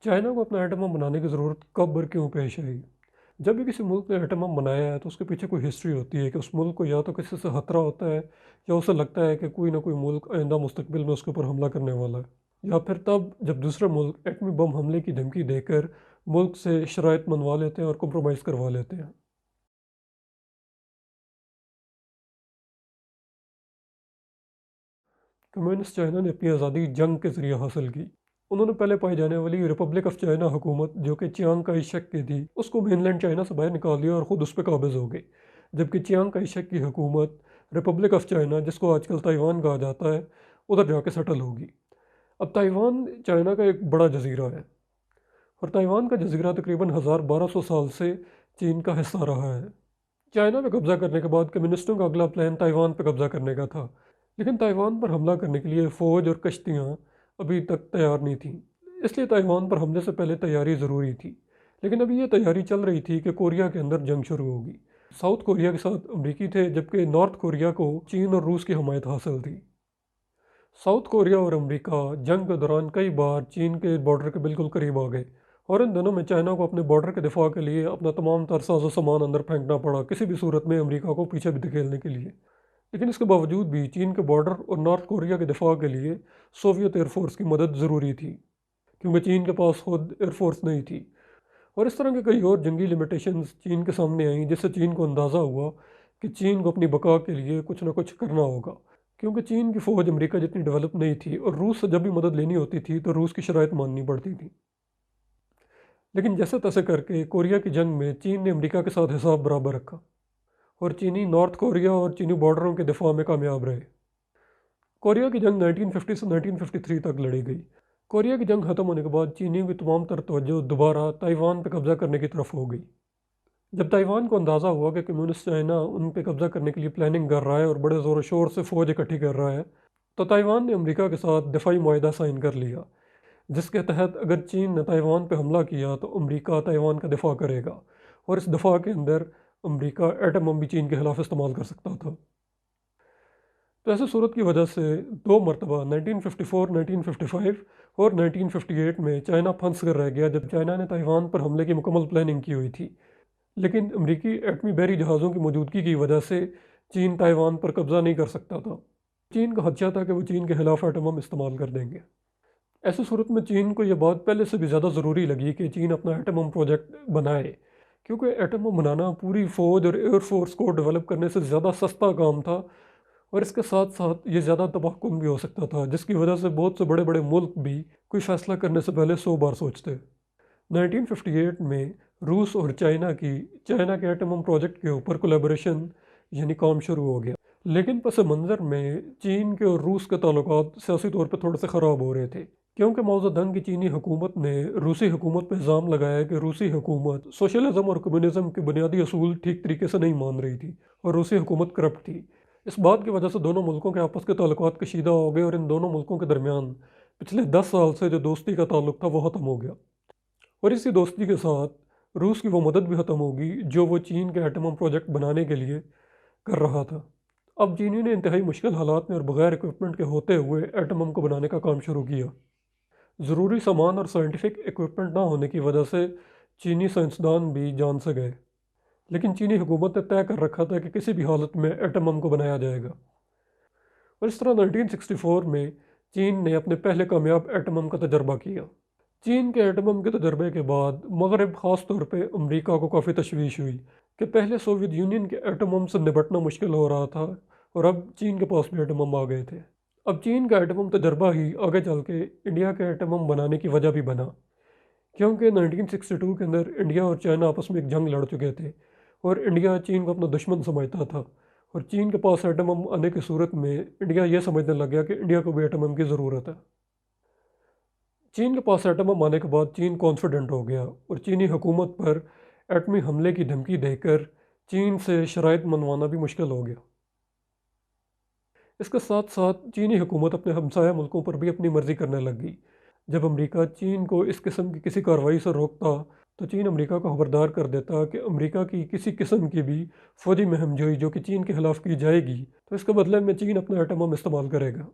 China کو اپنا atom bomb بنانے کی ضرورت کب اور کیوں پیش آئی؟ جب بھی کسی ملک نے ایٹم بم بنایا ہے تو اس کے پیچھے کوئی ہسٹری ہوتی ہے کہ اس ملک کو یا تو کسی سے خطرہ ہوتا ہے یا اسے لگتا ہے کہ کوئی نہ کوئی ملک آئندہ مستقبل میں اس کے اوپر حملہ کرنے والا ہے، یا پھر تب جب دوسرے ملک ایٹمی بم حملے کی دھمکی دے کر ملک سے شرائط منوا لیتے ہیں اور کمپرومائز کروا لیتے ہیں۔ کمیونسٹ چائنا نے اپنی آزادی جنگ کے ذریعے حاصل کی۔ انہوں نے پہلے پائی جانے والی ریپبلک آف چائنا حکومت جو کہ چیانگ کائی شک کی تھی اس کو مین لینڈ چائنا سے باہر نکال دیا اور خود اس پہ قابض ہو گئی، جبکہ چیانگ کائی شک کی حکومت ریپبلک آف چائنا جس کو آج کل تائیوان کہا جاتا ہے ادھر جا کے سیٹل ہوگی۔ اب تائیوان چائنا کا ایک بڑا جزیرہ ہے اور تائیوان کا جزیرہ تقریباً 1200 سال سے چین کا حصہ رہا ہے۔ چائنا پہ قبضہ کرنے کے بعد کمیونسٹوں کا اگلا پلان تائیوان پہ قبضہ کرنے کا تھا، لیکن تائیوان پر حملہ کرنے کے لیے فوج اور کشتیاں ابھی تک تیار نہیں تھیں، اس لیے تائیوان پر حملے سے پہلے تیاری ضروری تھی۔ لیکن ابھی یہ تیاری چل رہی تھی کہ کوریا کے اندر جنگ شروع ہوگی۔ ساؤتھ کوریا کے ساتھ امریکی تھے جبکہ نارتھ کوریا کو چین اور روس کی حمایت حاصل تھی۔ ساؤتھ کوریا اور امریکہ جنگ کے دوران کئی بار چین کے بارڈر کے بالکل قریب آ گئے اور ان دنوں میں چائنا کو اپنے بارڈر کے دفاع کے لیے اپنا تمام تر ساز و سامان اندر پھینکنا پڑا، کسی بھی صورت میں امریکہ کو پیچھے بھی دھکیلنے کے لیے۔ لیکن اس کے باوجود بھی چین کے بارڈر اور نارتھ کوریا کے دفاع کے لیے سوویت ایئر فورس کی مدد ضروری تھی، کیونکہ چین کے پاس خود ایئر فورس نہیں تھی۔ اور اس طرح کے کئی اور جنگی لمیٹیشنز چین کے سامنے آئیں جس سے چین کو اندازہ ہوا کہ چین کو اپنی بقا کے لیے کچھ نہ کچھ کرنا ہوگا، کیونکہ چین کی فوج امریکہ جتنی ڈیولپ نہیں تھی اور روس سے جب بھی مدد لینی ہوتی تھی تو روس کی شرائط ماننی پڑتی تھی۔ لیکن جیسے تیسے کر کے کوریا کی جنگ میں چین نے امریکہ کے ساتھ حساب برابر رکھا اور چینی نارتھ کوریا اور چینی بارڈروں کے دفاع میں کامیاب رہے۔ کوریا کی جنگ 1950 سے 1953 تک لڑی گئی۔ کوریا کی جنگ ختم ہونے کے بعد چینیوں کی تمام تر توجہ دوبارہ تائیوان پہ قبضہ کرنے کی طرف ہو گئی۔ جب تائیوان کو اندازہ ہوا کہ کمیونسٹ چائنا ان پہ قبضہ کرنے کے لیے پلاننگ کر رہا ہے اور بڑے زور و شور سے فوج اکٹھی کر رہا ہے، تو تائیوان نے امریکہ کے ساتھ دفاعی معاہدہ سائن کر لیا، جس کے تحت اگر چین نے تائیوان پہ حملہ کیا تو امریکہ تائیوان کا دفاع کرے گا، اور اس دفاع کے اندر امریکہ ایٹم بم بھی چین کے خلاف استعمال کر سکتا تھا۔ تو ایسے صورت کی وجہ سے دو مرتبہ 1954، 1955 اور 1958 میں چائنا پھنس کر رہ گیا جب چائنا نے تائیوان پر حملے کی مکمل پلاننگ کی ہوئی تھی، لیکن امریکی ایٹمی بحری جہازوں کی موجودگی کی وجہ سے چین تائیوان پر قبضہ نہیں کر سکتا تھا۔ چین کا خدشہ تھا کہ وہ چین کے خلاف ایٹم بم استعمال کر دیں گے۔ ایسی صورت میں چین کو یہ بات پہلے سے بھی زیادہ ضروری لگی کہ چین اپنا ایٹم بم پروجیکٹ بنائے، کیونکہ ایٹم بم بنانا پوری فوج اور ایئر فورس کو ڈیولپ کرنے سے زیادہ سستا کام تھا، اور اس کے ساتھ ساتھ یہ زیادہ تباہ کن بھی ہو سکتا تھا، جس کی وجہ سے بہت سے بڑے بڑے ملک بھی کوئی فیصلہ کرنے سے پہلے 100 بار سوچتے۔ 1958 میں روس اور چائنا کے ایٹم بم پروجیکٹ کے اوپر کولیبوریشن یعنی کام شروع ہو گیا، لیکن پس منظر میں چین کے اور روس کے تعلقات سیاسی طور پہ تھوڑے سے خراب ہو رہے تھے، کیونکہ ماؤ زیدونگ کی چینی حکومت نے روسی حکومت پہ الزام لگایا کہ روسی حکومت سوشلزم اور کمیونزم کے بنیادی اصول ٹھیک طریقے سے نہیں مان رہی تھی اور روسی حکومت کرپٹ تھی۔ اس بات کی وجہ سے دونوں ملکوں کے آپس کے تعلقات کشیدہ ہو گئے اور ان دونوں ملکوں کے درمیان پچھلے 10 سال سے جو دوستی کا تعلق تھا وہ ختم ہو گیا، اور اسی دوستی کے ساتھ روس کی وہ مدد بھی ختم ہوگی جو وہ چین کے ایٹم بم پروجیکٹ بنانے کے لیے کر رہا تھا۔ اب چینی نے انتہائی مشکل حالات میں اور بغیر اکوپمنٹ کے ہوتے ہوئے ایٹم بم کو بنانے کا کام شروع کیا۔ ضروری سامان اور سائنٹیفک اکوپمنٹ نہ ہونے کی وجہ سے چینی سائنسدان بھی جان سے گئے، لیکن چینی حکومت نے طے کر رکھا تھا کہ کسی بھی حالت میں ایٹم بم کو بنایا جائے گا، اور اس طرح 1964 میں چین نے اپنے پہلے کامیاب ایٹم بم کا تجربہ کیا۔ چین کے ایٹم بم کے تجربے کے بعد مغرب خاص طور پہ امریکہ کو کافی تشویش ہوئی کہ پہلے سوویت یونین کے ایٹم بم سے نپٹنا مشکل ہو رہا تھا اور اب چین کے پاس بھی ایٹم بم آ گئے تھے۔ اب چین کا ایٹم بم تجربہ ہی آگے چل کے انڈیا کے ایٹم بم بنانے کی وجہ بھی بنا، کیونکہ 1962 کے اندر انڈیا اور چائنا آپس میں ایک جنگ لڑ چکے تھے اور انڈیا چین کو اپنا دشمن سمجھتا تھا، اور چین کے پاس ایٹم بم آنے کی صورت میں انڈیا یہ سمجھنے لگ گیا کہ انڈیا کو بھی ایٹم بم کی ضرورت ہے۔ چین کے پاس ایٹم بم آنے کے بعد چین کانفیڈنٹ ہو گیا اور چینی حکومت پر ایٹمی حملے کی دھمکی دے کر چین سے شرائط منوانا بھی مشکل ہو گیا۔ اس کے ساتھ ساتھ چینی حکومت اپنے ہمسایہ ملکوں پر بھی اپنی مرضی کرنے لگ گئی۔ جب امریکہ چین کو اس قسم کی کسی کارروائی سے روکتا تو چین امریکہ کو خبردار کر دیتا کہ امریکہ کی کسی قسم کی بھی فوجی مہم جوئی جو کہ چین کے خلاف کی جائے گی تو اس کے بدلے میں چین اپنا ایٹم بم استعمال کرے گا۔